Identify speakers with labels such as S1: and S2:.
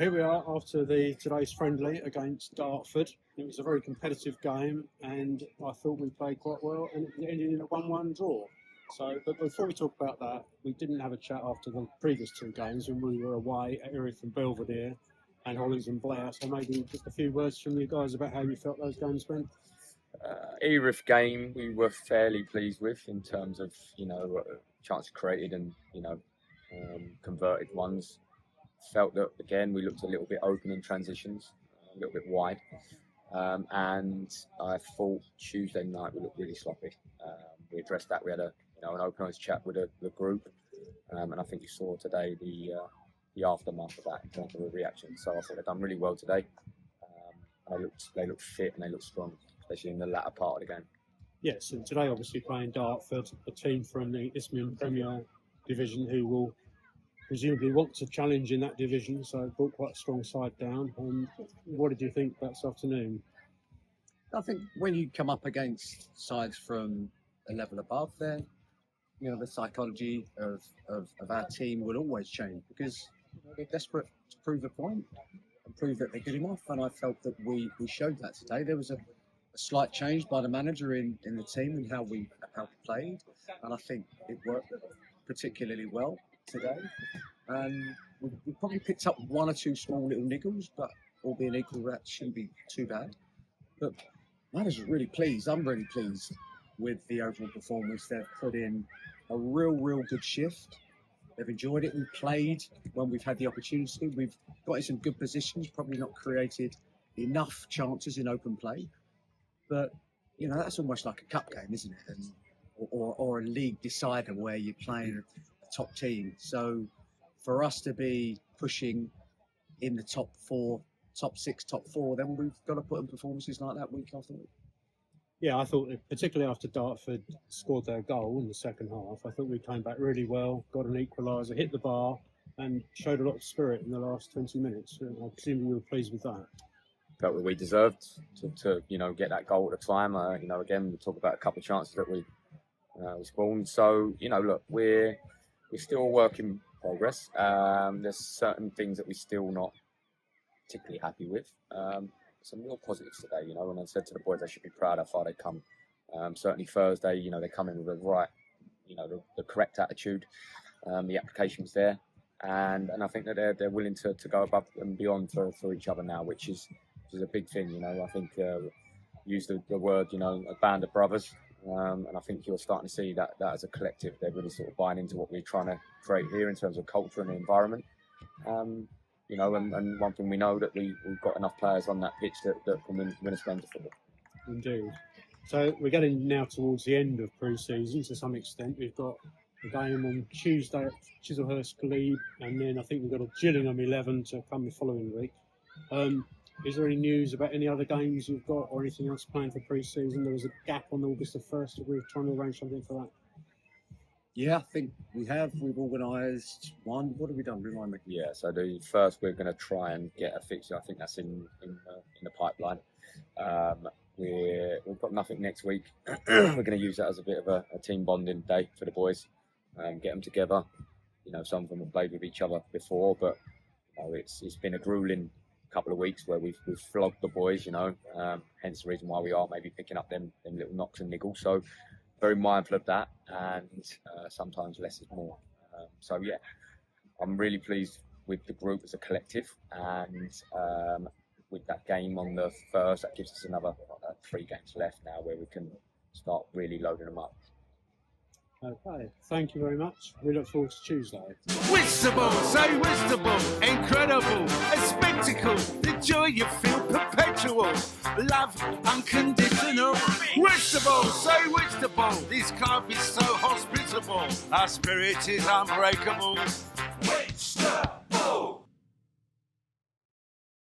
S1: Here we are after today's friendly against Dartford. It was a very competitive game, and I thought we played quite well, and it ended in a 1-1 draw. So, but before we talk about that, we didn't have a chat after the previous two games when we were away at Erith and Belvedere and Hollins and Blair. So maybe just a few words from you guys about how you felt those games went.
S2: Erith game we were fairly pleased with in terms of chances created and converted ones. Felt that again we looked a little bit open in transitions, a little bit wide, and I thought Tuesday night we looked really sloppy. We addressed that. We had an open honest chat with the group, and I think you saw today the aftermath of that in terms of the reaction. So I thought they've done really well today. They looked fit and they looked strong, especially in the latter part of the game.
S1: Yes, and today obviously playing Dartford, a team from the Isthmian Premier Division who will presumably want to challenge in that division, so brought quite a strong side down. What did you think that afternoon?
S3: I think when you come up against sides from a level above, then the psychology of our team will always change because they're desperate to prove a point and prove that they're good enough. And I felt that we showed that today. There was a slight change by the manager in the team and how we played, and I think it worked particularly well today. And we probably picked up one or two small little niggles, but all being equal, that shouldn't be too bad. But manager's really pleased. I'm really pleased with the overall performance. They've put in a real good shift. They've enjoyed it. We've played when we've had the opportunity. We've got in some good positions, probably not created enough chances in open play. But, that's almost like a cup game, isn't it? And, or a league decider where you're playing a top team. So for us to be pushing in the top four, top six, top four, then we've got to put in performances like that week after week.
S1: Yeah, I thought, particularly after Dartford scored their goal in the second half, I thought we came back really well, got an equaliser, hit the bar, and showed a lot of spirit in the last 20 minutes. I presume you were pleased with that.
S2: Felt that we deserved to get that goal at the time. Again, we talk about a couple of chances that we spawned. So, look, we're still a work in progress. There's certain things that we're still not particularly happy with. Some real positives today, and I said to the boys they should be proud how far they come. Certainly Thursday, they come in with the right, the correct attitude. The application was there, and I think that they're willing to go above and beyond for each other now, which is a big thing. I think use the word, a band of brothers, and I think you're starting to see that as a collective, they're really sort of buying into what we're trying to create here in terms of culture and the environment. And one thing we know that we've got enough players on that pitch that can win us games of football.
S1: Indeed. So we're getting now towards the end of pre-season to some extent. We've got a game on Tuesday at Chislehurst Glebe, and then I think we've got a Gillingham 11 to come the following week. Is there any news about any other games you've got or anything else planned for pre-season? There was a gap on August the 1st. We're trying to arrange something for that.
S3: Yeah, I think we have. We've organised one. What have we done? Remind me.
S2: Yeah, so the first we're going to try and get a fixture. I think that's in the pipeline. We've got nothing next week. We're going to use that as a bit of a team bonding day for the boys. Get them together. Some of them have played with each other before, but it's been a grueling couple of weeks where we've flogged the boys. Hence the reason why we are maybe picking up them little knocks and niggles. So very mindful of that, and sometimes less is more. So yeah, I'm really pleased with the group as a collective, and with that game on the 1st, that gives us another 3 games left now where we can start really loading them up.
S1: Okay, thank you very much. We look forward to Tuesday.
S4: Whistable, so whistable, incredible, a spectacle, the joy you feel perpetual, love unconditional. Whistable, so whistable, this club is so hospitable, our spirit is unbreakable. Whistable!